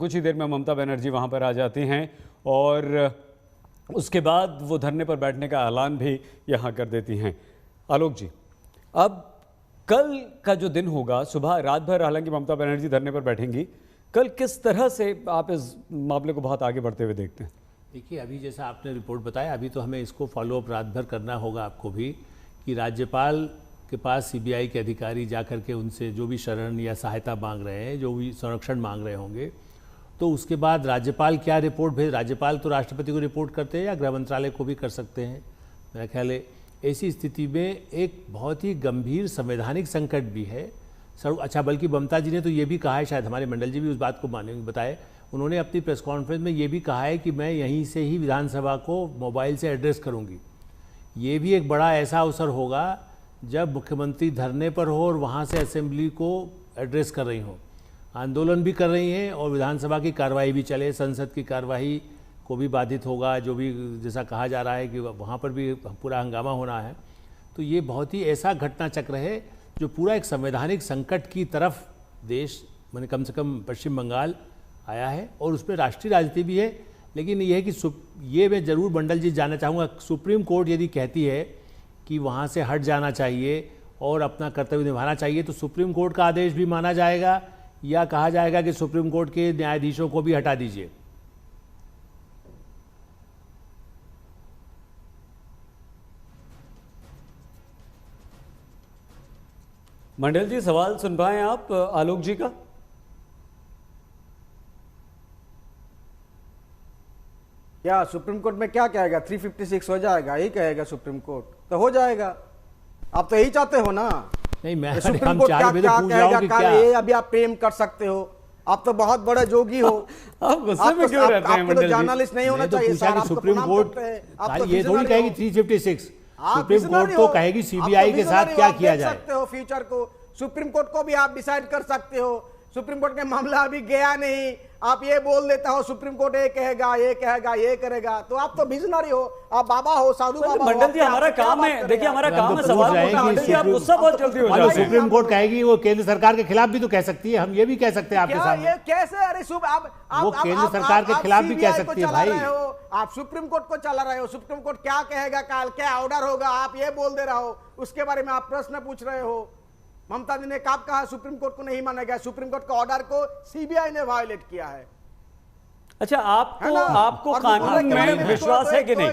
कुछ ही देर में ममता बनर्जी वहाँ पर आ जाती हैं और उसके बाद वो धरने पर बैठने का ऐलान भी यहाँ कर देती हैं। आलोक जी, अब कल का जो दिन होगा, सुबह रात भर हालांकि ममता बनर्जी धरने पर बैठेंगी, कल किस तरह से आप इस मामले को बहुत आगे बढ़ते हुए देखते हैं? देखिए, अभी जैसा आपने रिपोर्ट बताया, अभी तो हमें इसको फॉलोअप रात भर करना होगा आपको भी, कि राज्यपाल के पास सीबीआई के अधिकारी जाकर के उनसे जो भी शरण या सहायता मांग रहे हैं, जो भी संरक्षण मांग रहे होंगे, तो उसके बाद राज्यपाल क्या रिपोर्ट भेज, राज्यपाल तो राष्ट्रपति को रिपोर्ट करते हैं या गृह मंत्रालय को भी कर सकते हैं। मेरा ख्याल है ऐसी स्थिति में एक बहुत ही गंभीर संवैधानिक संकट भी है। अच्छा, बल्कि ममता जी ने तो ये भी कहा है, शायद हमारे मंडल जी भी उस बात को बताए, उन्होंने अपनी प्रेस कॉन्फ्रेंस में ये भी कहा है कि मैं यहीं से ही विधानसभा को मोबाइल से एड्रेस करूंगी। ये भी एक बड़ा ऐसा अवसर होगा जब मुख्यमंत्री धरने पर हो और वहाँ से असेंबली को एड्रेस कर रही हो, आंदोलन भी कर रही हैं और विधानसभा की कार्रवाई भी चले, संसद की कार्रवाई को भी बाधित होगा, जो भी जैसा कहा जा रहा है कि वहाँ पर भी पूरा हंगामा होना है। तो ये बहुत ही ऐसा घटना चक्र है जो पूरा एक संवैधानिक संकट की तरफ देश, मैंने कम से कम पश्चिम बंगाल आया है, और उसमें राष्ट्रीय राजनीति भी है। लेकिन यह है कि ये मैं ज़रूर मंडल जी जानना चाहूँगा, सुप्रीम कोर्ट यदि कहती है कि वहाँ से हट जाना चाहिए और अपना कर्तव्य निभाना चाहिए, तो सुप्रीम कोर्ट का आदेश भी माना जाएगा या कहा जाएगा कि सुप्रीम कोर्ट के न्यायाधीशों को भी हटा दीजिए? मंडल जी, सवाल सुन पाए आप आलोक जी का? क्या सुप्रीम कोर्ट में क्या कहेगा? 356 हो जाएगा, यही कहेगा सुप्रीम कोर्ट, तो हो जाएगा। आप तो यही चाहते हो ना? नहीं, मैं सुप्रीम कोर्ट क्या कहेगा? क्या ये अभी आप प्रेम कर सकते हो? आप तो बहुत बड़े जोगी हो। आप गुस्से में क्यों रहते हैं मंडल जी? जर्नलिस्ट नहीं होना चाहिए सर। सुप्रीम कोर्ट ये थोड़ी कहेगी 356, सुप्रीम कोर्ट तो कहेगी सीबीआई के साथ क्या किया जाए। सकते हो फ्यूचर को, सुप्रीम कोर्ट को भी आप डिसाइड कर सकते हो। सुप्रीम कोर्ट का मामला अभी गया नहीं, आप ये बोल देता हो सुप्रीम कोर्ट ये कहेगा, ये कहेगा, ये करेगा, तो आप तो विजनरी हो, आप बाबा हो, साधु बाबा हो। मंडल जी, हमारा काम है, देखिए हमारा काम है सवाल पूछना। मंडल जी, आप गुस्सा बहुत जल्दी हो जाते हैं। सुप्रीम कोर्ट कहेगी वो केंद्र सरकार के खिलाफ भी तो कह सकती है, हम ये भी कह सकते हैं आपके सामने। ये कैसे? अरे वो केंद्र सरकार के खिलाफ भी कह सकती है भाई। आप सुप्रीम कोर्ट को चला रहे हो, सुप्रीम कोर्ट क्या कहेगा, कल क्या ऑर्डर होगा, आप ये बोल दे रहे हो, उसके बारे में आप प्रश्न पूछ रहे हो। ममता जी ने कब कहा सुप्रीम कोर्ट को नहीं माना गया? सुप्रीम कोर्ट का ऑर्डर को सीबीआई ने वायलेट किया है। अच्छा, आपको कानून में विश्वास है कि नहीं?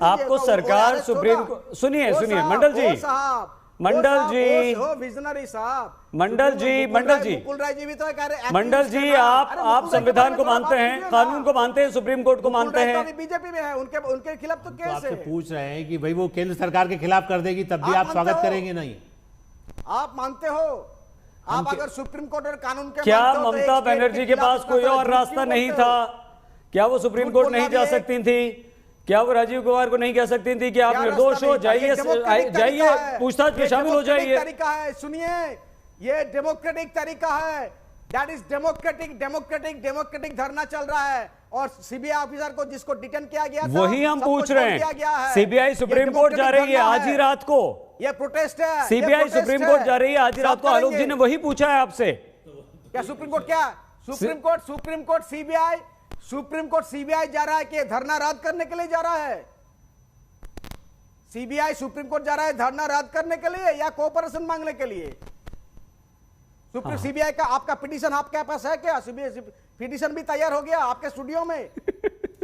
आपको सरकार सुप्रीम सुनिए मंडल जी, विजनरी साहब, मंडल जी, मुकुल राय जी भी तो कह रहे। मंडल जी, आप संविधान को मानते हैं, कानून को मानते हैं, सुप्रीम कोर्ट को मानते हैं। बीजेपी में है, उनके खिलाफ तो केस है। आपसे पूछ रहे हैं कि भाई वो केंद्र सरकार के खिलाफ कर देगी तब भी आप स्वागत करेंगे? नहीं, आप मानते हो? आप अगर सुप्रीम कोर्ट और कानून के क्या ममता बनर्जी के पास कोई और रास्ता नहीं था? क्या वो सुप्रीम कोर्ट नहीं जा सकती थी? क्या वो राजीव कुमार को नहीं कह सकती थी कि आप निर्दोष हो, जाइए पूछताछ में शामिल हो जाइए? तरीका है, सुनिए, ये डेमोक्रेटिक तरीका है। दैट इज डेमोक्रेटिक धरना चल रहा है और सीबीआई ऑफिसर को जिसको डिटेन किया गया था, वही हम पूछ रहे हैं। सीबीआई सुप्रीम कोर्ट जा रही है आज ही रात को, ये प्रोटेस्ट है। सीबीआई सुप्रीम कोर्ट जा रही है आज ही रात को। आलोक जी ने वही पूछा है आपसे। क्या सुप्रीम कोर्ट सीबीआई जा रहा है कि धरना रद्द करने के लिए जा रहा है? सीबीआई सुप्रीम कोर्ट जा रहा है धरना रद्द करने के लिए या कोऑपरेशन मांगने के लिए? सीबीआई का आपका पिटीशन आपके पास है क्या? पिटीशन भी तैयार हो गया आपके स्टूडियो में।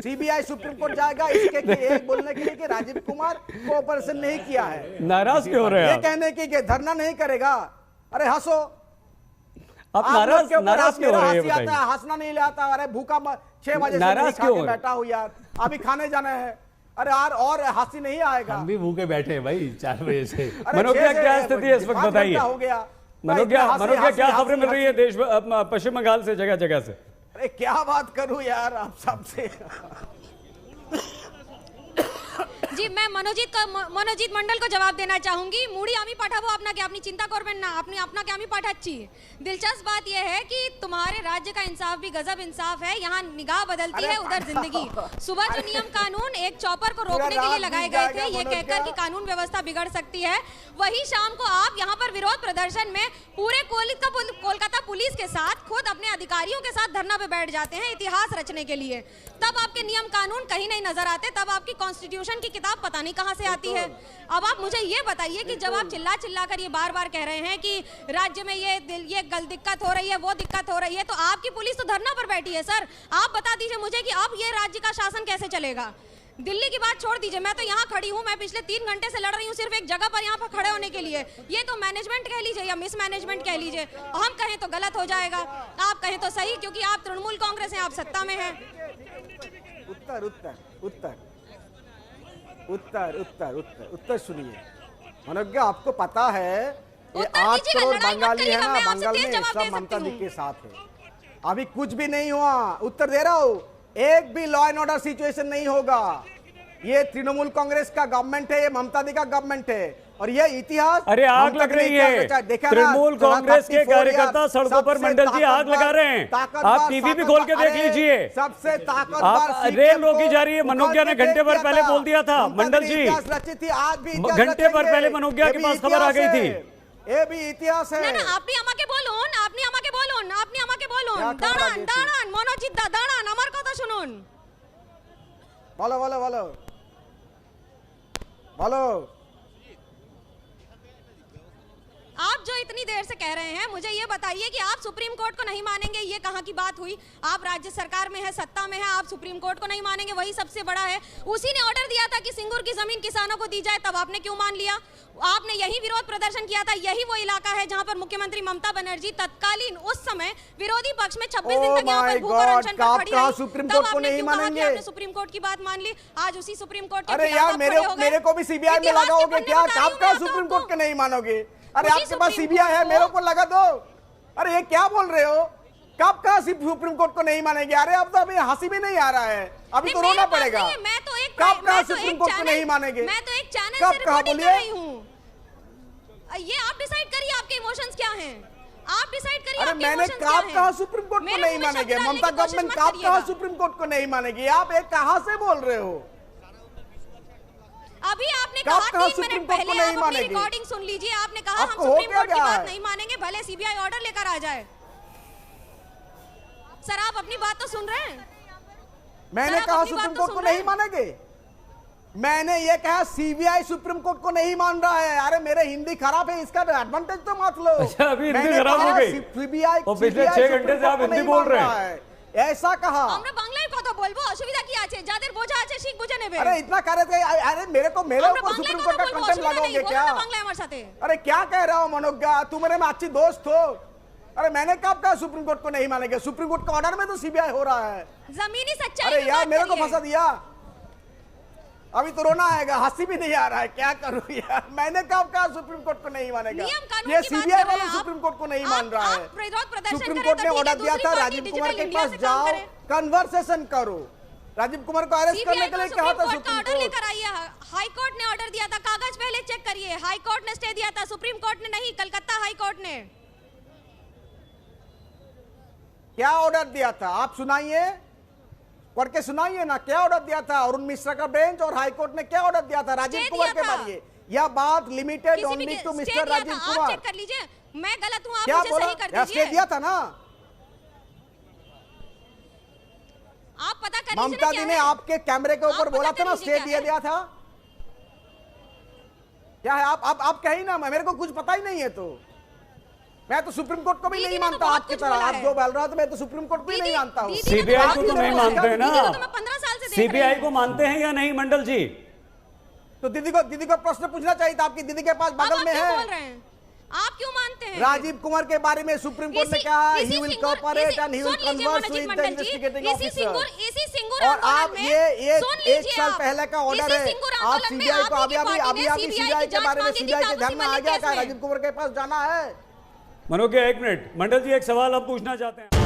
सीबीआई सुप्रीम कोर्ट जाएगा इसके बोलने के लिए कि राजीव कुमार कोऑपरेशन नहीं किया है। नाराज क्यों हो रहे हैं? ये कहने की कि धरना नहीं करेगा। अरे हंसो, आप नाराज क्यों हो रहे हैं? हंसना नहीं आता। अरे भूखा 6 बजे नाराज क्यों बैठा हूँ यार, अभी खाने जाना है। अरे यार, और हंसी नहीं आएगा। हम भी भूखे बैठे हैं भाई 4 बजे से। मनोज्ञा, क्या स्थिति है इस वक्त बताइए? हो गया मनोज्ञा, क्या खबरें मिल रही है देश पश्चिम बंगाल से, जगह जगह से? अरे क्या बात करूं यार आप सबसे। जी मैं मनोजीत मंडल को जवाब देना चाहूंगी। मुड़ी आमी पाठाबो अपना के अपनी चिंता करबेन ना, अपनी अपना के आमी पाठाচ্ছি। दिलचस्प बात यह है कि तुम्हारे राज्य का इंसाफ भी गजब इंसाफ है। यहाँ निगाह बदलती है, उधर जिंदगी। सुबह जो नियम कानून एक चौपर को रोकने के लिए लगाए गए थे, ये कहकर कि कानून व्यवस्था बिगड़ सकती है, वही शाम को आप यहाँ पर विरोध प्रदर्शन में पूरे कोलकाता पुलिस के साथ खुद अपने अधिकारियों के साथ धरना पे बैठ जाते हैं इतिहास रचने के लिए। तब आपके नियम कानून कहीं नहीं नजर आते, तब आपकी कॉन्स्टिट्यूशन की किताब पता नहीं कहां से आती है। अब आप मुझे ये बताइए कि जब आप चिल्ला कर ये बार बार कह रहे हैं कि राज्य में ये दिक्कत हो रही है, वो दिक्कत हो रही है, तो आपकी पुलिस तो धरना पर बैठी है। सर आप बता दीजिए मुझे कि अब ये राज्य का शासन कैसे चलेगा। दिल्ली की बात छोड़ दीजिए, मैं तो यहाँ खड़ी हूँ, मैं पिछले 3 घंटे से लड़ रही हूँ सिर्फ एक जगह पर यहाँ पर खड़े होने के लिए। ये तो मैनेजमेंट कह लीजिए या मिसमैनेजमेंट कह लीजिए, हम कहें तो गलत हो जाएगा, आप कहें तो सही, क्योंकि आप तृणमूल कांग्रेस हैं, आप सत्ता में हैं। उत्तर उत्तर उत्तर उत्तर उत्तर उत्तर उत्तर सुनिए मनोज्ञा, आपको पता है ये 8 करोड़ बंगाली है ना, बंगाल में सब ममता जी के साथ है। अभी कुछ भी नहीं हुआ, उत्तर दे रहा हूँ, एक भी लॉ एंड ऑर्डर सिचुएशन नहीं होगा। ये तृणमूल कांग्रेस का गवर्नमेंट है, ये ममता दी का गवर्नमेंट है, और ये इतिहास। अरे आग लग रही है, तृणमूल कांग्रेस के कार्यकर्ता सड़कों पर मंडल जी आग लगा रहे हैं, आप टीवी भी खोल के देख लीजिए। सबसे ताकतवर रेल रोकी जा रही है। मनोज्ञा ने घंटे भर पहले बोल दिया था, मंडल जी रची थी, आज भी घंटे भर पहले मनोज्ञा के पास खबर आ गई थी। ये भी इतिहास है ना, আপনি আমাকে বলুন, আপনি আমাকে বলুন, দাঁড়ান মনোজিৎ দা, দাঁড়ান, আমার কথা শুনুন। বলো বলো বলো বলো। आप जो इतनी देर से कह रहे हैं, मुझे ये बताइए कि आप सुप्रीम कोर्ट को नहीं मानेंगे, ये कहाँ की बात हुई। आप राज्य सरकार में है, सत्ता में है, आप सुप्रीम कोर्ट को नहीं मानेंगे, वही सबसे बड़ा है। उसी ने ऑर्डर दिया था कि सिंगूर की जमीन किसानों को दी जाए, तब आपने क्यों मान लिया। आपने यही विरोध प्रदर्शन किया था, यही वो इलाका है जहाँ पर मुख्यमंत्री ममता बनर्जी तत्कालीन उस समय विरोधी पक्ष में 26 दिन तक यहाँ पर भूख और अनशन पर खड़ी रही। सुप्रीम कोर्ट को नहीं मानेंगे, आपने सुप्रीम कोर्ट की बात मान ली, आज उसी सुप्रीम कोर्ट के अरे यार मेरे को भी सीबीआई में लगाओगे क्या? आप कहाँ सुप्रीम कोर्ट के नहीं मानोगे? अरे आपके पास सीबीआई है, मेरे को लगा दो। अरे ये क्या बोल रहे हो? कब कहा सुप्रीम कोर्ट को नहीं मानेंगे? अरे अब तो अभी हंसी भी नहीं आ रहा है, अभी तो रोना पड़ेगा। कब कहा सुप्रीम कोर्ट को नहीं मानेंगे? मैं तो एक चैनल कब कहा बोलिए? ये आप डिसाइड करिए, आपके इमोशंस क्या हैं, आप डिसाइड करिए। अरे मैंने कब कहा सुप्रीम कोर्ट को नहीं मानेंगे? ममता गवर्नमेंट कब कहा सुप्रीम कोर्ट को नहीं मानेगी? आप एक कहां से बोल रहे हो? अभी आपने कहा 3 मिनट पहले, आप अपनी रिकॉर्डिंग सुन लीजिए, आपने कहा हम सुप्रीम कोर्ट की बात नहीं मानेंगे, भले सीबीआई ऑर्डर लेकर आ जाए। सर आप अपनी बात तो सुन रहे हैं? मैंने कहा सुप्रीम कोर्ट को नहीं मानेंगे, मैंने ये कहा सीबीआई सुप्रीम कोर्ट को नहीं मान रहा है। अरे मेरे हिंदी खराब है, इसका एडवांटेज तो मत लो। अच्छा अभी हिंदी खराब हो गई, सीबीआई पिछले 6 घंटे से आप हिंदी बोल रहे हैं। ऐसा कहा আমরা বাংলায় কথা বলবো, অসুবিধা কি আছে? যাদের বোঝা আছে ঠিক বুঝে নেবে। अरे इतना कह रहे थे, अरे मेरे ऊपर सुप्रीम कोर्ट का कंटेम्प्ट लगाओगे क्या? বাংলায় আমার সাথে। अरे क्या कह रहा हो मनोज्ञा, तुम मेरे में अच्छी दोस्त हो। अरे मैंने कब कहा सुप्रीम कोर्ट को नहीं मानेंगे? सुप्रीम कोर्ट का ऑर्डर में तो सीबीआई हो रहा है। जमीनी सच्चाई। अरे यार मेरे को फंसा दिया, अभी तो रोना आएगा, हंसी भी नहीं आ रहा है, क्या करूं यार। मैंने कब कहा सुप्रीम कोर्ट को नहीं मानेगा? ये सीबीआई वाले सुप्रीम कोर्ट को नहीं मान रहा है। सुप्रीम कोर्ट ने ऑर्डर दिया था राजीव कुमार के पास जाओ, कन्वर्सेशन करो। राजीव कुमार को अरेस्ट करने के लिए कहा था सुप्रीम कोर्ट। लेकर आइए, हाई कोर्ट ने ऑर्डर दिया था, कागज पहले चेक करिए। हाई कोर्ट ने स्टे दिया था, सुप्रीम कोर्ट ने नहीं, कलकत्ता हाई कोर्ट ने। क्या ऑर्डर दिया था आप सुनाइए, पढ़ के सुनाइए ना, क्या ऑर्डर दिया था? अरुण मिश्रा का बेंच और हाई कोर्ट ने क्या ऑर्डर दिया था राजीव कुमार के बारे? यह बात limited only to mister Rajiv Kumar. Check कर लीजिए, मैं गलत हूं, आप क्या मुझे सही कर दीजिए। दिया था ना, आप पता कर लीजिए। ममता दी ने आपके कैमरे के ऊपर बोला था ना, स्टे दिया था। क्या है आप कहीं ना, मेरे को कुछ पता ही नहीं है। तो मैं तो सुप्रीम कोर्ट को भी नहीं मानता आपकी तरह, आप जो बोल रहा था, मैं तो सुप्रीम कोर्ट को भी नहीं मानता हूँ। सीबीआई को तो नहीं मानते हैं ना, 15 साल से सीबीआई को मानते हैं या नहीं मंडल जी? तो दीदी को प्रश्न पूछना चाहिए था, आपकी दीदी के पास बगल में है। आप क्यों मानते हैं? राजीव कुमार के बारे में सुप्रीम कोर्ट ने कहा he will cooperate and he will converse with the investigating officer. और आप ये एक साल पहले का ऑर्डर है, आप सीबीआई को अभी सीबीआई के बारे में सीबीआई के ध्यान में आ गया क्या? राजीव कुमार के पास जाना है। मनोज्ञा एक मिनट, मंडल जी एक सवाल आप पूछना चाहते हैं।